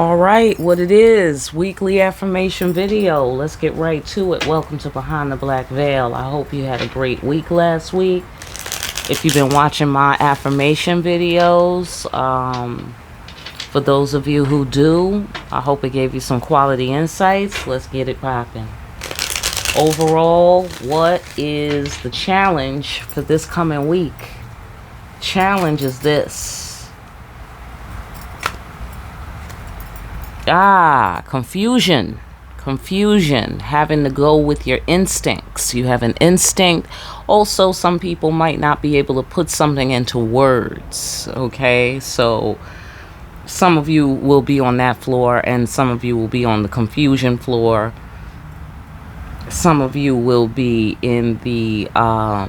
All right, what it is, weekly affirmation video. Let's get right to it. Welcome to Behind the Black Veil. I hope you had a great week last week. If you've been watching my affirmation videos, for those of you who do, I hope it gave you some quality insights. Let's get it popping. Overall, what is the challenge for this coming week? Challenge is this. Confusion, having to go with your instincts. You have an instinct. Also, some people might not be able to put something into words, okay? So some of you will be on that floor and some of you will be on the confusion floor. Some of you will be in the I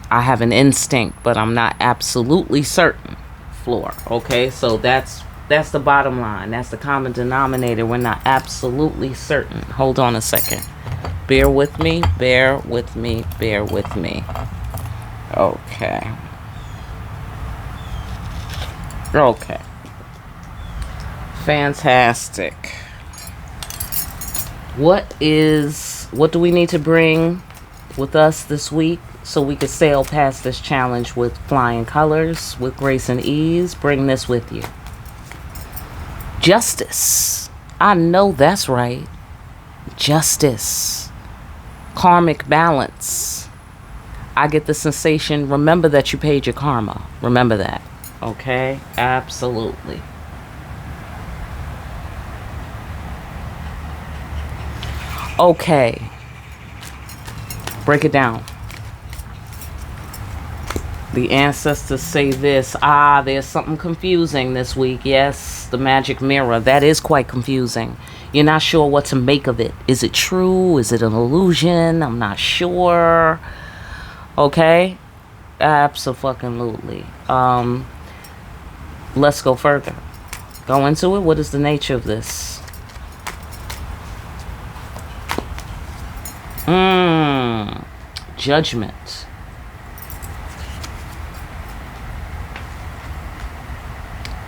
have an instinct but I'm not absolutely certain floor, okay? So that's the bottom line. That's the common denominator. We're not absolutely certain. Hold on a second. Bear with me. Bear with me. Bear with me. Okay. Okay. Fantastic. What do we need to bring with us this week so we could sail past this challenge with flying colors, with grace and ease? Bring this with you. Justice. I know that's right. Justice. Karmic balance. I get the sensation, remember that you paid your karma. Remember that. Okay? Absolutely. Okay. Break it down. The ancestors say this. There's something confusing this week. Yes, the magic mirror. That is quite confusing. You're not sure what to make of it. Is it true? Is it an illusion? I'm not sure. Okay? Absolutely. Let's go further. Go into it. What is the nature of this? Judgment.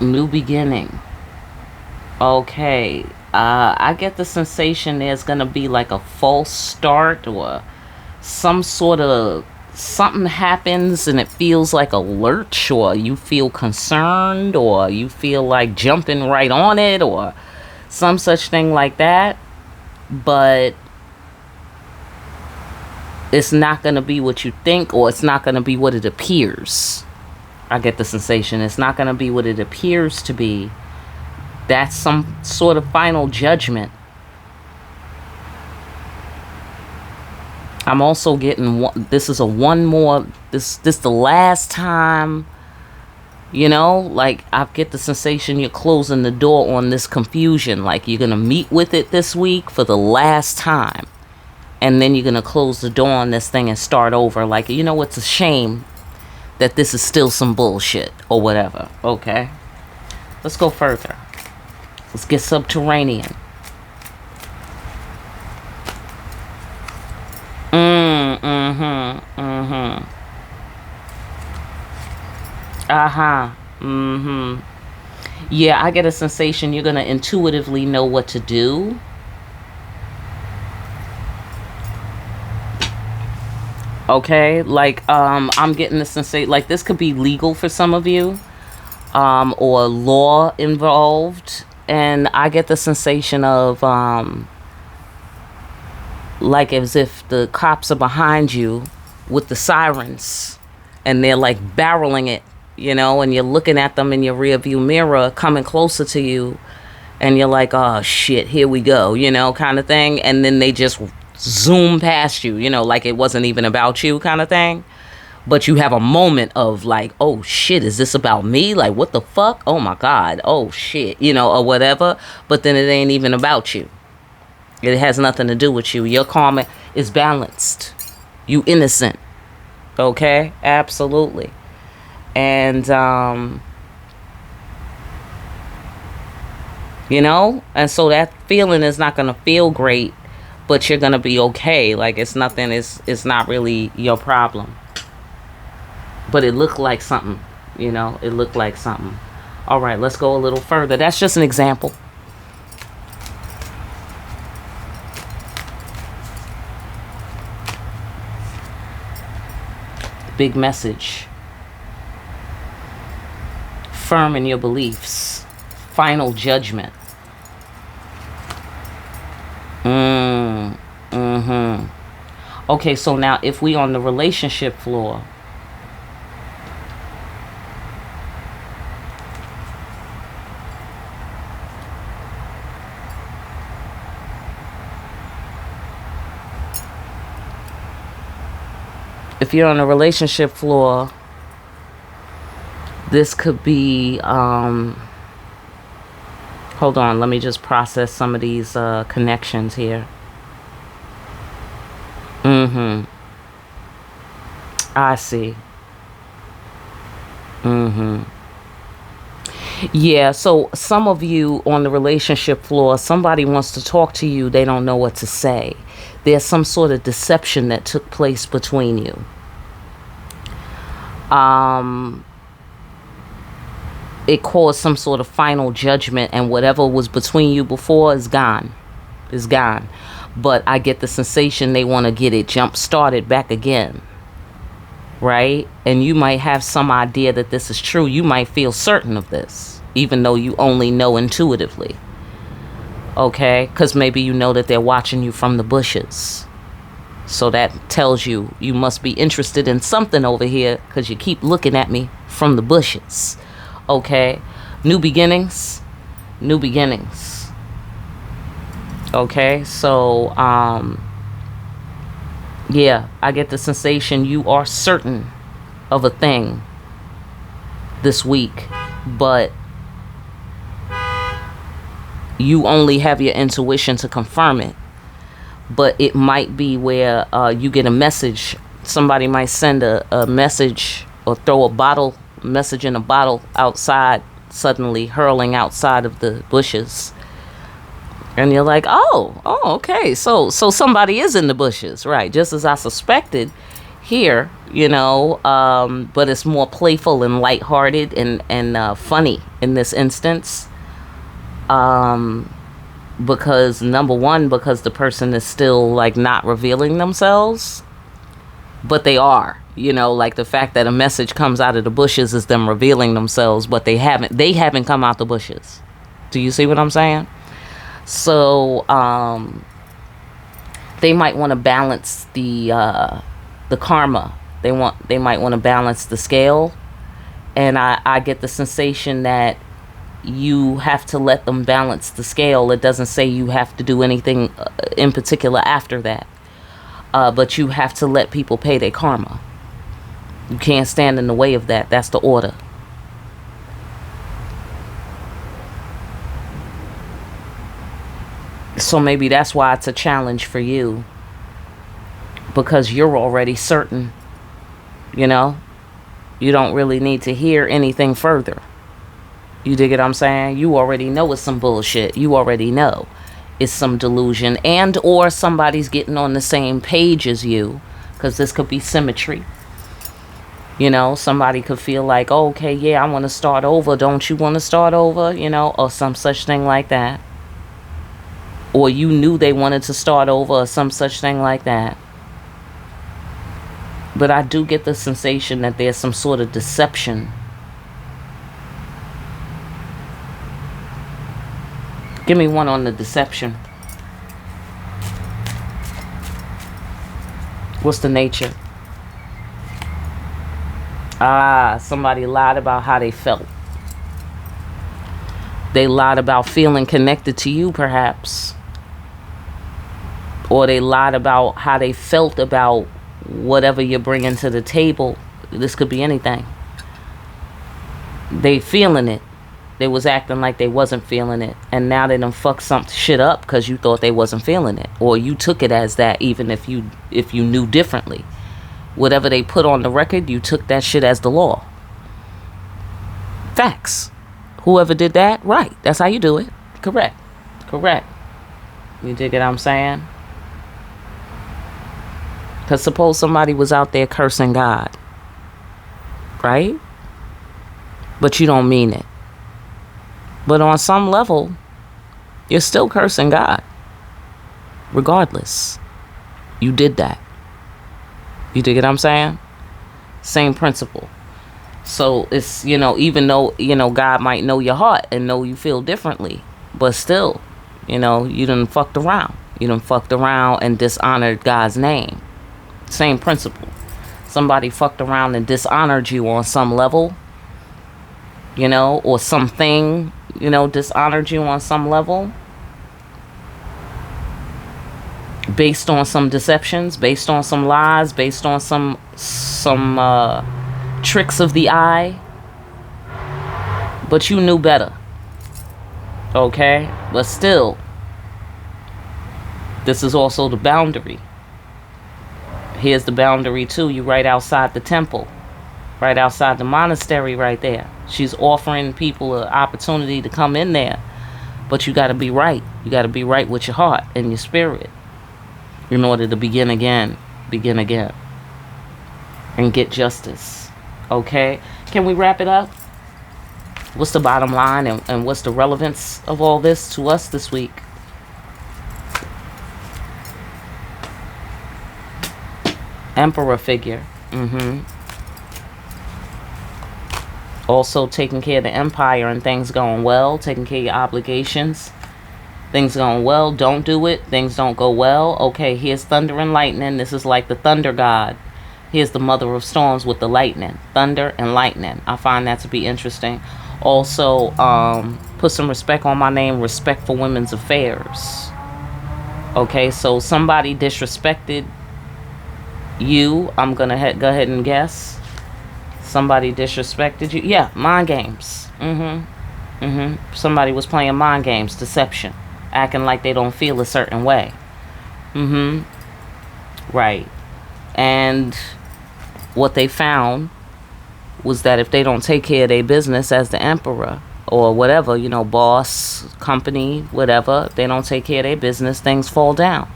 New beginning. Okay. I get the sensation there's gonna be like a false start or some sort of something happens and it feels like a lurch, or you feel concerned, or you feel like jumping right on it, or some such thing like that. But it's not gonna be what you think, or it's not gonna be what it appears. I get the sensation it's not going to be what it appears to be. That's some sort of final judgment. I'm also getting this is a one more, this the last time, you know, like I get the sensation you're closing the door on this confusion. Like you're going to meet with it this week for the last time. And then you're going to close the door on this thing and start over. Like, you know, it's a shame that this is still some bullshit or whatever. Okay, let's go further. Let's get subterranean. Yeah, I get a sensation you're gonna intuitively know what to do. Okay, like I'm getting the sensation like this could be legal for some of you, or law involved, and I get the sensation of like as if the cops are behind you with the sirens and they're like barreling it, you know, and you're looking at them in your rear view mirror coming closer to you, and you're like, oh shit, here we go, you know, kind of thing, and then they just zoom past you, you know, like it wasn't even about you kind of thing. But you have a moment of like, oh shit, is this about me? Like, what the fuck? Oh my god, oh shit, you know, or whatever. But then it ain't even about you. It has nothing to do with you. Your karma is balanced. You innocent. Okay? Absolutely. And you know, and so that feeling is not gonna feel great, but you're gonna be okay. Like it's nothing, it's not really your problem. But it looked like something, you know, it looked like something. All right, let's go a little further. That's just an example. Big message. Firm in your beliefs. Final judgment. Okay, so now if we on the relationship floor, if you're on the relationship floor, this could be, hold on, let me just process some of these connections here. I see. Yeah, so some of you on the relationship floor, somebody wants to talk to you, they don't know what to say. There's some sort of deception that took place between you. It caused some sort of final judgment, and whatever was between you before is gone. Is gone. But I get the sensation they want to get it jump started back again. Right? And you might have some idea that this is true. You might feel certain of this, even though you only know intuitively. Okay? Because maybe you know that they're watching you from the bushes. So that tells you you must be interested in something over here, because you keep looking at me from the bushes. Okay? New beginnings. New beginnings. Okay? So, yeah, I get the sensation you are certain of a thing this week, but you only have your intuition to confirm it. But it might be where you get a message. Somebody might send a message or throw a message in a bottle outside, suddenly hurling outside of the bushes. And you're like, oh, okay. So somebody is in the bushes, right? Just as I suspected here, you know, but it's more playful and lighthearted and funny in this instance. Because number one, because the person is still like not revealing themselves, but they are, you know, like the fact that a message comes out of the bushes is them revealing themselves, but they haven't come out the bushes. Do you see what I'm saying? So, they might want to balance the karma. They might want to balance the scale. And I get the sensation that you have to let them balance the scale. It doesn't say you have to do anything in particular after that. But you have to let people pay their karma. You can't stand in the way of that. That's the order. So maybe that's why it's a challenge for you. Because you're already certain. You know? You don't really need to hear anything further. You dig what I'm saying? You already know it's some bullshit. You already know it's some delusion. And or somebody's getting on the same page as you. Because this could be symmetry. You know, somebody could feel like, oh, okay, yeah, I want to start over. Don't you want to start over? You know, or some such thing like that. Or you knew they wanted to start over or some such thing like that. But I do get the sensation that there's some sort of deception. Give me one on the deception. What's the nature? Somebody lied about how they felt. They lied about feeling connected to you, perhaps. Or they lied about how they felt about whatever you're bringing to the table. This could be anything. They feeling it. They was acting like they wasn't feeling it. And now they done fucked some shit up because you thought they wasn't feeling it. Or you took it as that even if you knew differently. Whatever they put on the record, you took that shit as the law. Facts. Whoever did that, right. That's how you do it. Correct. You dig what I'm saying? Because suppose somebody was out there cursing God. Right? But you don't mean it. But on some level, you're still cursing God. Regardless. You did that. You dig what I'm saying? Same principle. So it's, even though, God might know your heart and know you feel differently, but still, you done fucked around. You done fucked around and dishonored God's name. Same principle. Somebody fucked around and dishonored you on some level, or something, dishonored you on some level. Based on some deceptions, based on some lies, based on some tricks of the eye. But you knew better. Okay? But still, this is also the boundary. Here's the boundary too. You right outside the temple. Right outside the monastery right there. She's offering people an opportunity to come in there. But you got to be right. You got to be right with your heart and your spirit in order to begin again, and get justice. Okay? Can we wrap it up? What's the bottom line and what's the relevance of all this to us this week? Emperor figure. Also taking care of the empire and things going well, taking care of your obligations. Things going well, don't do it. Things don't go well. Okay, here's thunder and lightning. This is like the thunder god. Here's the mother of storms with the lightning. Thunder and lightning. I find that to be interesting. Also, put some respect on my name. Respect for women's affairs. Okay, so somebody disrespected you. I'm going to go ahead and guess. Somebody disrespected you. Yeah, mind games. Somebody was playing mind games. Deception. Acting like they don't feel a certain way. Right. And what they found was that if they don't take care of their business as the emperor or whatever, boss, company, whatever, if they don't take care of their business, things fall down.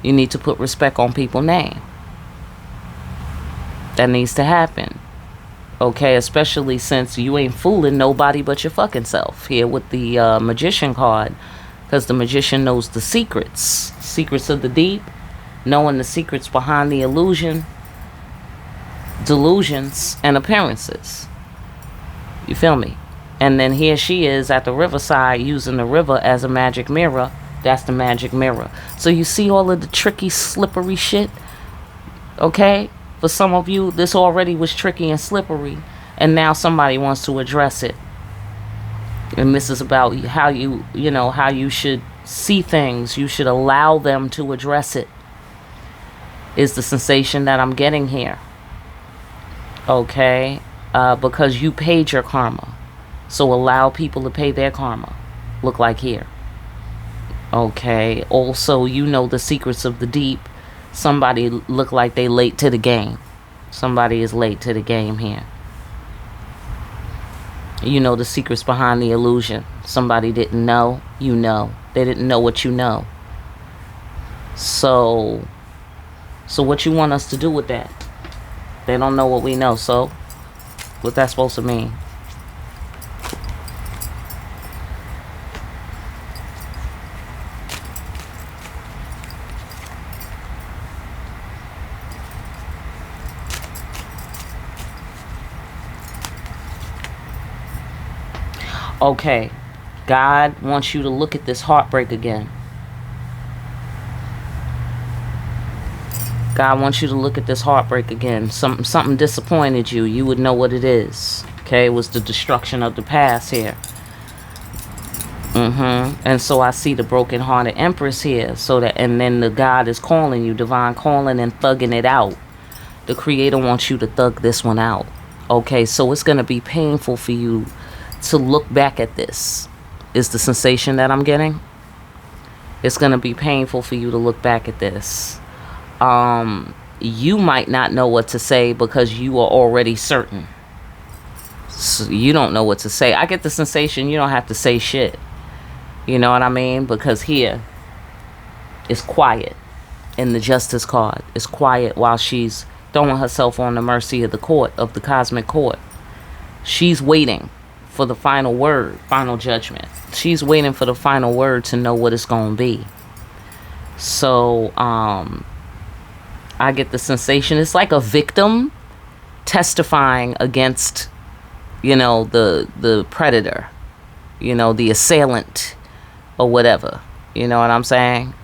You need to put respect on people's name. That needs to happen. Okay, especially since you ain't fooling nobody but your fucking self here with the magician card. Because the magician knows the secrets of the deep, knowing the secrets behind the illusion, delusions, and appearances. You feel me? And then here she is at the riverside using the river as a magic mirror. That's the magic mirror. So you see all of the tricky, slippery shit? Okay? For some of you, this already was tricky and slippery. And now somebody wants to address it. And this is about how how you should see things. You should allow them to address it. Is the sensation that I'm getting here. Okay? Because you paid your karma. So allow people to pay their karma. Look like here. Okay? Also, the secrets of the deep. Somebody look like they late to the game. Somebody is late to the game here. The secrets behind the illusion. Somebody didn't know. They didn't know what you know. So what you want us to do with that? They don't know what we know. So what that's supposed to mean? Okay, God wants you to look at this heartbreak again. God wants you to look at this heartbreak again. Something disappointed you. You would know what it is. Okay, it was the destruction of the past here. And so I see the broken-hearted Empress here. And then the God is calling you, divine calling and thugging it out. The Creator wants you to thug this one out. Okay, so it's going to be painful for you to look back at this. Is the sensation that I'm getting. It's going to be painful for you to look back at this. You might not know what to say because you are already certain. So you don't know what to say. I get the sensation you don't have to say shit. You know what I mean? Because here it's quiet in the Justice card. It's quiet while she's throwing herself on the mercy of the court, of the cosmic court. She's waiting for the final word, final judgment. She's waiting for the final word to know what it's going to be. So, I get the sensation it's like a victim testifying against, the predator, the assailant or whatever. You know what I'm saying?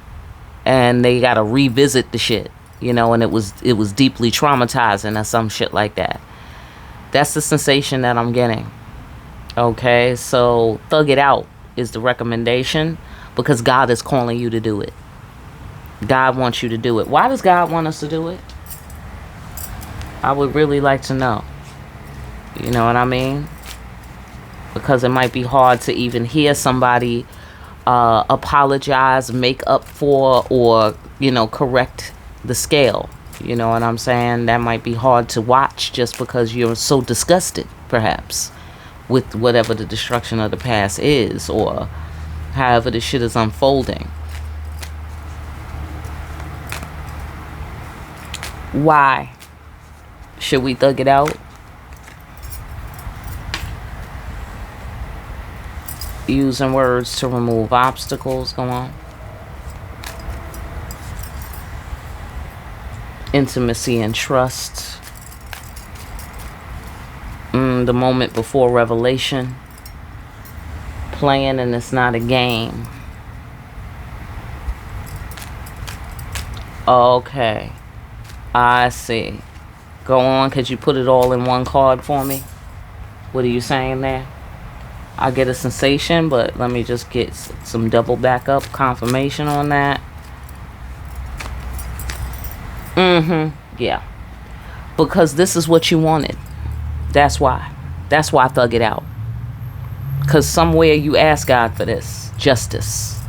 And they got to revisit the shit, and it was deeply traumatizing or some shit like that. That's the sensation that I'm getting. Okay, so thug it out is the recommendation, because God is calling you to do it. God wants you to do it. Why does God want us to do it? I would really like to know. You know what I mean? Because it might be hard to even hear somebody apologize, make up for, or, correct the scale. You know what I'm saying? That might be hard to watch just because you're so disgusted, perhaps, with whatever the destruction of the past is, or however the shit is unfolding. Why should we thug it out? Using words to remove obstacles. Go on. Intimacy and trust. The moment before revelation. Playing and it's not a game. Okay. I see. Go on. Could you put it all in one card for me? What are you saying there? I get a sensation, but let me just get some double backup confirmation on that. Yeah. Because this is what you wanted. That's why. That's why I thug it out. Because somewhere you ask God for this justice.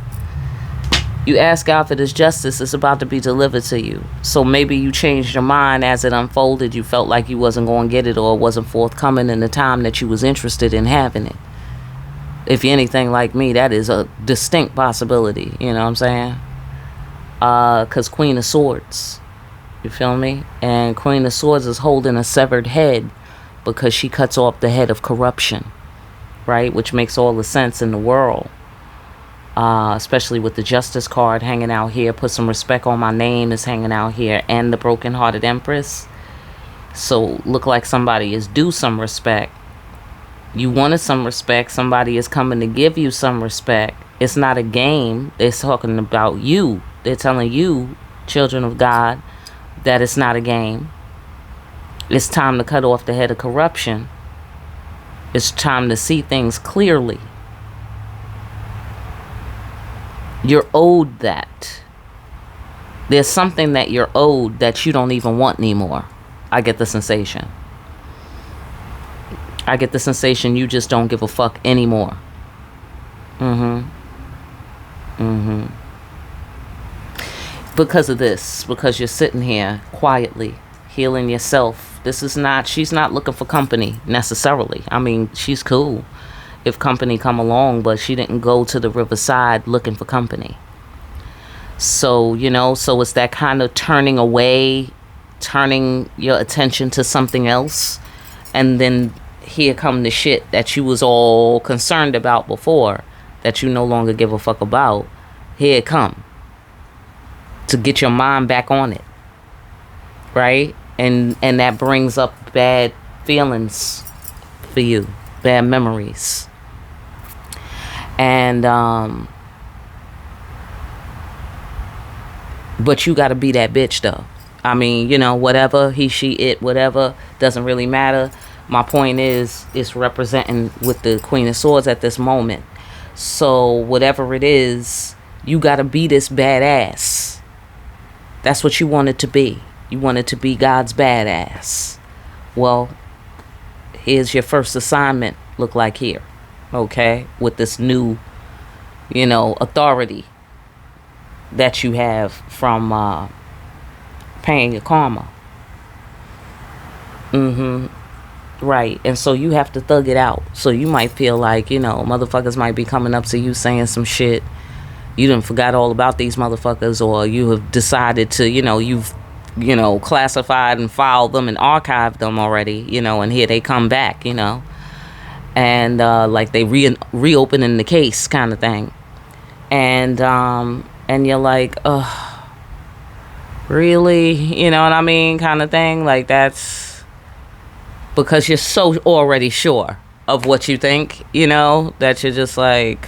You ask God for this justice. It's about to be delivered to you. So maybe you changed your mind as it unfolded. You felt like you wasn't going to get it, or it wasn't forthcoming in the time that you was interested in having it. If you're anything like me, that is a distinct possibility. You know what I'm saying? Because Queen of Swords. You feel me? And Queen of Swords is holding a severed head because she cuts off the head of corruption. Right? Which makes all the sense in the world. Especially with the Justice card hanging out here. Put some respect on my name is hanging out here. And the broken-hearted Empress. So look like somebody is due some respect. You wanted some respect. Somebody is coming to give you some respect. It's not a game. They're talking about you. They're telling you, children of God, that it's not a game. It's time to cut off the head of corruption. It's time to see things clearly. You're owed that. There's something that you're owed that you don't even want anymore. I get the sensation. I get the sensation you just don't give a fuck anymore. Because of this. Because you're sitting here quietly, healing yourself. She's not looking for company necessarily. I mean, she's cool if company come along, but she didn't go to the riverside looking for company. So, so it's that kind of turning away, turning your attention to something else, and then here come the shit that you was all concerned about before, that you no longer give a fuck about. Here it come. To get your mind back on it. Right? And that brings up bad feelings for you. Bad memories. And but you gotta be that bitch though. I mean, whatever, he, she, it, whatever, doesn't really matter. My point is, it's representing with the Queen of Swords at this moment. So whatever it is, you gotta be this badass. That's what you wanted to be. You wanted to be God's badass. Well, here's your first assignment, look like here. Okay? With this new, authority that you have from paying your karma. Right. And so you have to thug it out. So you might feel like, motherfuckers might be coming up to you saying some shit. You done forgot all about these motherfuckers, or you have decided to, you've, classified and filed them and archived them already, and here they come back, and like they reopening the case kind of thing. And you're like, really? You know what I mean? Kind of thing. Like, that's because you're so already sure of what you think, that you're just like,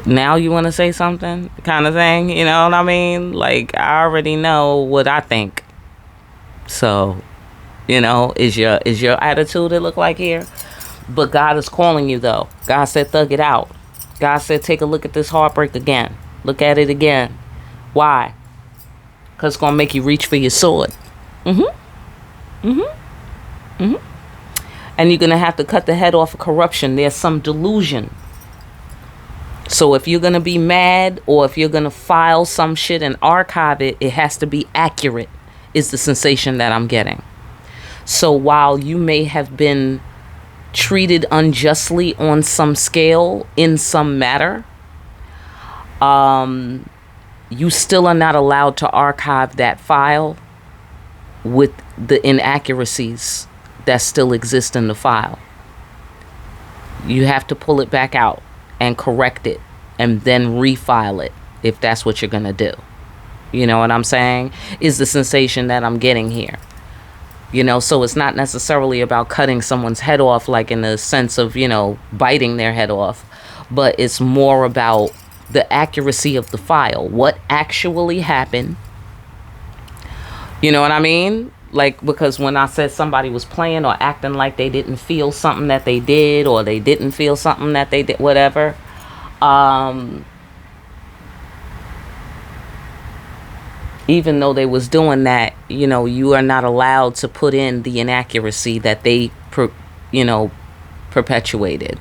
now you want to say something kind of thing, you know what I mean? Like, I already know what I think. So, is your attitude it look like here? But God is calling you, though. God said, thug it out. God said, take a look at this heartbreak again. Look at it again. Why? Because it's going to make you reach for your sword. And you're going to have to cut the head off of corruption. There's some delusion. So if you're going to be mad, or if you're going to file some shit and archive it, it has to be accurate, is the sensation that I'm getting. So while you may have been treated unjustly on some scale, in some matter, you still are not allowed to archive that file with the inaccuracies that still exist in the file. You have to pull it back out and correct it and then refile it if that's what you're gonna do. You know what I'm saying? Is the sensation that I'm getting here. So it's not necessarily about cutting someone's head off, like in the sense of, biting their head off, but it's more about the accuracy of the file. What actually happened? You know what I mean? Like, because when I said somebody was playing or acting like they didn't feel something that they did, or they didn't feel something that they did, whatever, even though they was doing that, you are not allowed to put in the inaccuracy that they, perpetuated.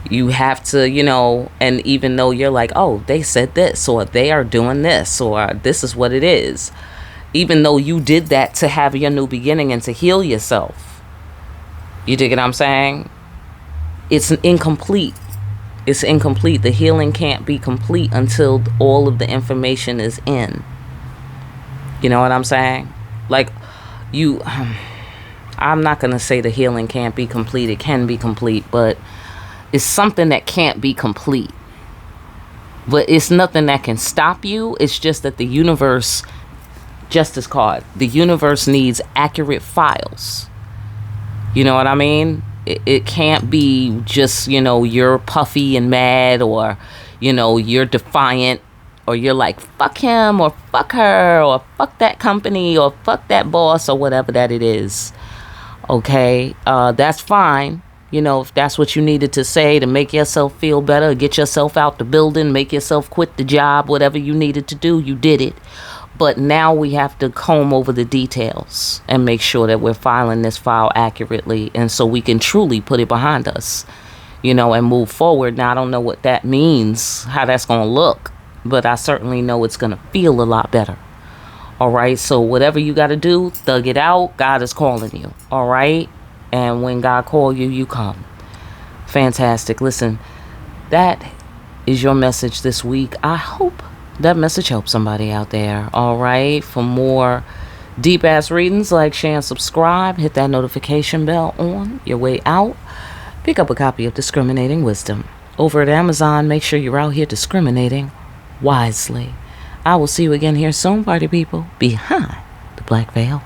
You have to, and even though you're like, oh, they said this, or they are doing this, or this is what it is. Even though you did that to have your new beginning and to heal yourself. You dig what I'm saying? It's incomplete. It's incomplete. The healing can't be complete until all of the information is in. You know what I'm saying? Like, I'm not going to say the healing can't be complete. It can be complete, but it's something that can't be complete. But it's nothing that can stop you. It's just that the universe, Justice card, the universe needs accurate files. You know what I mean? It can't be just, you're puffy and mad, or, you're defiant, or you're like, fuck him, or fuck her, or fuck that company, or fuck that boss, or whatever that it is. Okay? That's fine. If that's what you needed to say to make yourself feel better, get yourself out the building, make yourself quit the job, whatever you needed to do, you did it. But now we have to comb over the details and make sure that we're filing this file accurately, and so we can truly put it behind us, and move forward. Now, I don't know what that means, how that's going to look, but I certainly know it's going to feel a lot better. All right. So whatever you got to do, thug it out. God is calling you. All right. And when God calls you, you come. Fantastic. Listen, that is your message this week. I hope that message helps somebody out there. All right. For more deep ass readings, like, share, and subscribe. Hit that notification bell on your way out. Pick up a copy of Discriminating Wisdom over at Amazon. Make sure you're out here discriminating wisely. I will see you again here soon, party people, behind the black veil.